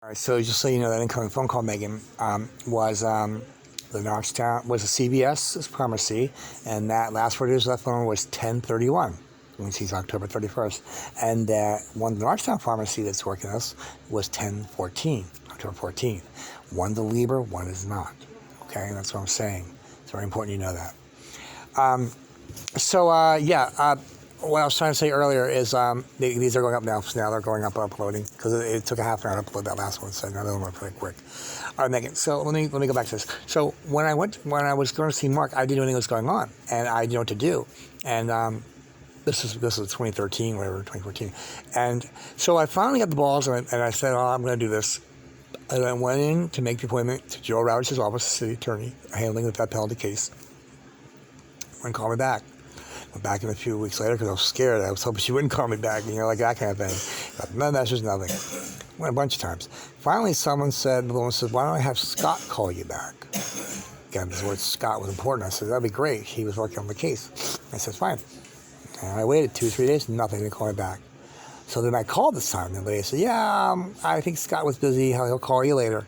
All right, so just so you know, that incoming phone call, Megan, was the Knoxtown was a CVS pharmacy, and that last word of that phone was 10:31, which is October 31st, and one the Knoxtown pharmacy that's working us was 10:14, October 14th. One the Lieber, one is not. Okay, that's what I'm saying. It's very important you know that. What I was trying to say earlier is these are going up now. So now they're going up uploading because it took a half an hour to upload that last one. So another one went pretty quick. All right, Megan. So let me go back to this. So when I was going to see Mark, I didn't know anything was going on, and I didn't know what to do. And this is 2013, whatever, 2014. And so I finally got the balls, and I said, "Oh, I'm going to do this." And I went in to make the appointment to Joe Rowich's office, the city attorney, handling the death penalty case. Wouldn't call me back. Went back in a few weeks later because I was scared. I was hoping she wouldn't call me back, like that kind of thing. But no, that's just nothing. Went a bunch of times. Finally, the woman said, "Why don't I have Scott call you back?" Again, this word Scott was important. I said, "That'd be great." He was working on the case. I said, "Fine." And I waited 2-3 days, nothing. They didn't call me back. So then I called this time. And the lady said, "Yeah, I think Scott was busy. He'll call you later."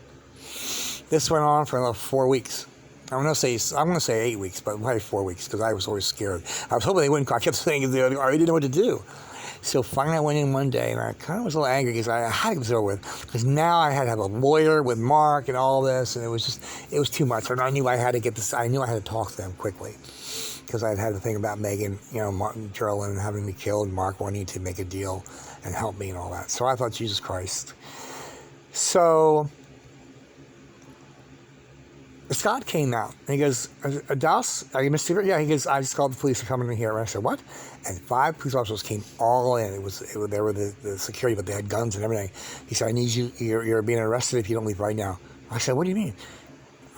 This went on for another 4 weeks. I'm going to say 8 weeks, but probably 4 weeks because I was always scared. I was hoping they wouldn't call. I kept saying I didn't know what to do. So finally I went in one day, and I kind of was a little angry because I had to get this over with. Because now I had to have a lawyer with Mark and all this, and it was too much. And I knew I had to get this. I knew I had to talk to them quickly because I had the thing about Megan, Martin Gerlin having me killed, and Mark wanting to make a deal and help me and all that. So I thought, Jesus Christ. So Scott came out, and he goes, "Das, are you Mr. Stewart?" Yeah, he goes, "I just called the police to come in here." And I said, "What?" And 5 police officers came all in. They were the security, but they had guns and everything. He said, "I need you, you're being arrested if you don't leave right now." I said, "What do you mean?"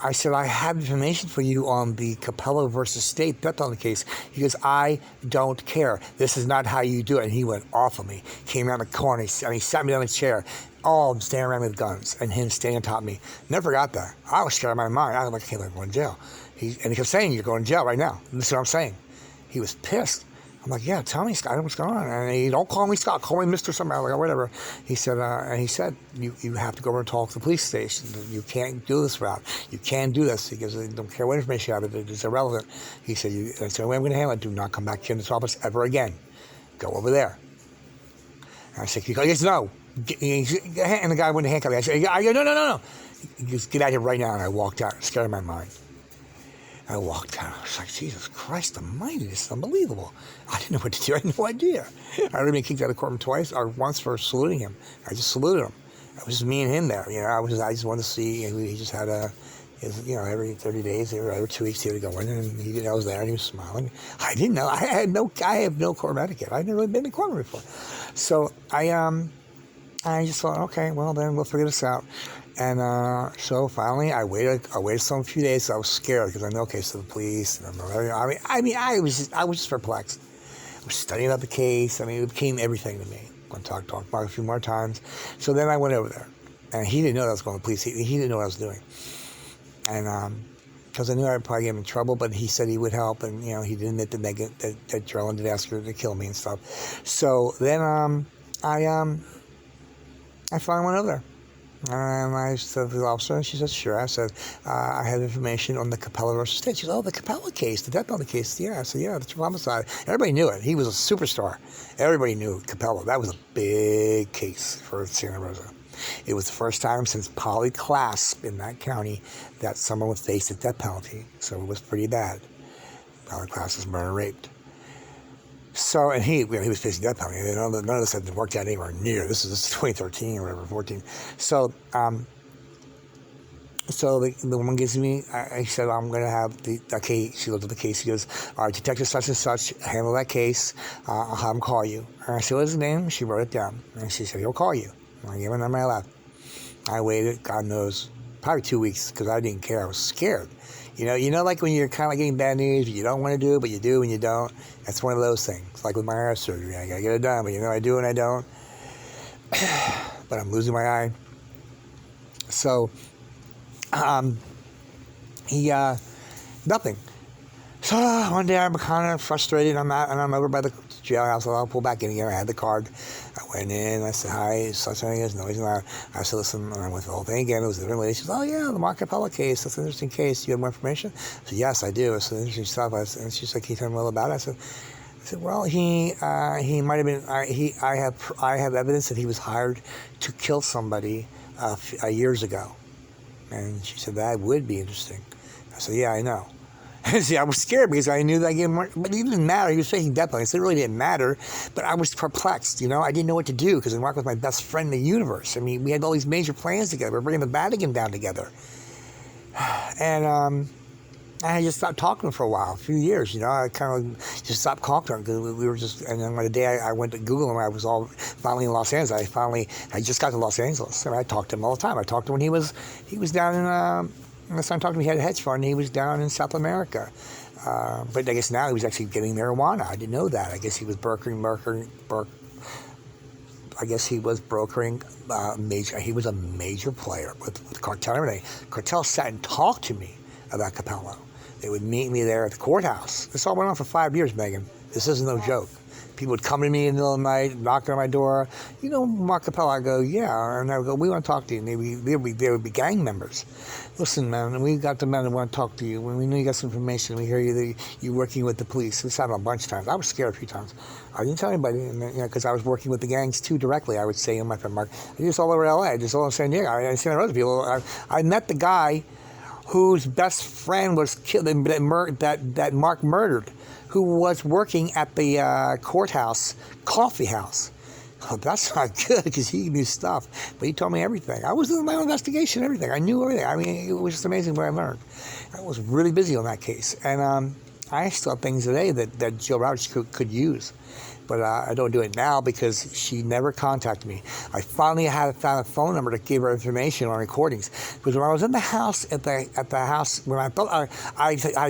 I said, "I have information for you on the Capello versus State death penalty case." He goes, "I don't care. This is not how you do it." And he went off of me. Came around the corner. He sat me down in a chair. All of them standing around with guns, and him standing on top of me. Never forgot that. I was scared out of my mind. I was like, "I can't go to jail." He kept saying, "You're going to jail right now." This is what I'm saying. He was pissed. I'm like, "Yeah, tell me, Scott, what's going on?" And he, "Don't call me Scott, call me Mr. something, or whatever." He said, you have to go over and talk to the police station. You can't do this route. You can't do this. He goes, "I don't care what information you have, it's irrelevant." He said, "That's the way I'm going to handle it. Do not come back here in this office ever again. Go over there." And I said, "He goes, no." And the guy went to handcuff me. I said, "No. He goes, "Get out of here right now." And I walked out, scared of my mind. I walked out. I was like, Jesus Christ almighty, this is unbelievable. I didn't know what to do. I had no idea. I already been kicked out of courtroom once for saluting him. I just saluted him. It was just me and him there. I just wanted to see. He just had every 30 days, every 2 weeks, he would go in, and he didn't know I was there, and he was smiling. I didn't know. I have no courtroom etiquette. I'd never really been in a courtroom before. So I just thought, okay, well then we'll figure this out. And so finally, I waited some few days. So I was scared because I know, okay, so the police. And I was just perplexed. I was studying about the case. It became everything to me. I'm going to talk about it a few more times. So then I went over there, and he didn't know that I was going to the police. He didn't know what I was doing, and because I knew I'd probably get him in trouble. But he said he would help, and he didn't admit that Gerlin did ask her to kill me and stuff. So then I finally went over there. And I said to the officer, and she said, "Sure." I said, "I have information on the Capello versus State." She said, "Oh, the Capello case, the death penalty case." Yeah. I said, "Yeah, the triple homicide." Everybody knew it. He was a superstar. Everybody knew Capello. That was a big case for Santa Rosa. It was the first time since Polly Clasp in that county that someone would face the death penalty. So it was pretty bad. Polly Clasp was murder raped. So, and he was facing death penalty. None of this had worked out anywhere near. This is 2013 or whatever, 14. So, the woman gives me, I said, "I'm going to have the case." She looked at the case. She goes, "All right, Detective such and such, handle that case. I'll have him call you." And I said, "What's his name?" She wrote it down. And she said, "He'll call you." And I gave her the number. I left. I waited, God knows, probably 2 weeks because I didn't care. I was scared. Like when you're kind of getting bad news, you don't want to do it, but you do and you don't. That's one of those things. Like with my eye surgery, I got to get it done, but I do and I don't. But I'm losing my eye. So, nothing. So one day I'm kind of frustrated. I'm over by the jailhouse. I'll pull back in again. I had the card. I went in. I said, hi, such and such. No, he's not. I said, listen, and I went through the whole thing again. It was a different lady. She said, oh, yeah, the Mark Capella case. That's an interesting case. Do you have more information? I said, yes, I do. It's interesting stuff. And she said, can you tell me a little about it? I said, well, he might have been. I have evidence that he was hired to kill somebody years ago. And she said, that would be interesting. I said, yeah, I know. See, I was scared because I knew that I gave him, but it didn't matter. He was faking death penalty. So it really didn't matter. But I was perplexed, I didn't know what to do because Mark was my best friend in the universe. I mean, we had all these major plans together. We were bringing the Vatican down together. And I just stopped talking to him for a while, a few years, I kind of just stopped talking to him because we were just, and then the day I went to Google him, I was finally in Los Angeles. I just got to Los Angeles. I talked to him all the time. I talked to him when he was down in, last time I talked to him, he had a hedge fund, and he was down in South America. But I guess now he was actually getting marijuana. I didn't know that. I guess he was brokering he was a major player with Cartel and everything. Cartel sat and talked to me about Capello. They would meet me there at the courthouse. This all went on for 5 years, Megan. This isn't no joke. People would come to me in the middle of the night, knock on my door. Mark Capello? I go, yeah. And I would go, we want to talk to you. And they would be gang members. Listen, man, we got the men that want to talk to you. When we know you got some information, we hear you're working with the police. This happened a bunch of times. I was scared a few times. I didn't tell anybody, because I was working with the gangs too directly. I would say, my friend Mark, just all over LA, just all over San Diego. I seen other people. I met the guy whose best friend was killed, that Mark murdered, who was working at the courthouse coffee house. Oh, that's not good because he knew stuff, but he told me everything. I was doing my own investigation, everything. I knew everything. I mean, it was just amazing what I learned. I was really busy on that case, and I still have things today that Jill Roberts could use. But I don't do it now because she never contacted me. I finally found a phone number to give her information on recordings. Because when I was in the house at the house, when I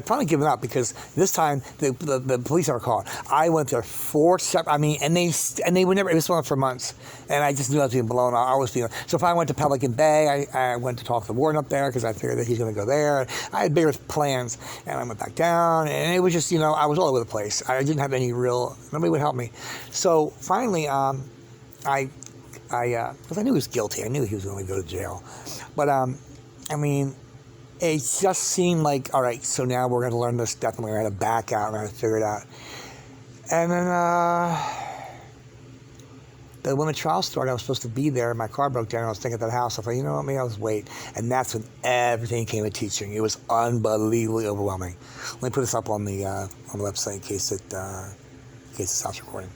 finally given up because this time the police never called. I went there 4 separate. And they would never. It was going on for months, and I just knew I was being blown. I was being. So if I went to Pelican Bay, I went to talk to the warden up there because I figured that he's going to go there. I had bigger plans, and I went back down, and it was just I was all over the place. I didn't have nobody would help me. So finally, because I knew he was guilty. I knew he was going to go to jail. But, it just seemed like, all right, so now we're going to learn this definitely. We're going to back out and we're going to figure it out. And then when the trial started, I was supposed to be there. My car broke down. I was thinking at that house. I thought, you know what, maybe I'll just wait. And that's when everything came to teaching. It was unbelievably overwhelming. Let me put this up on the website in case it stops recording.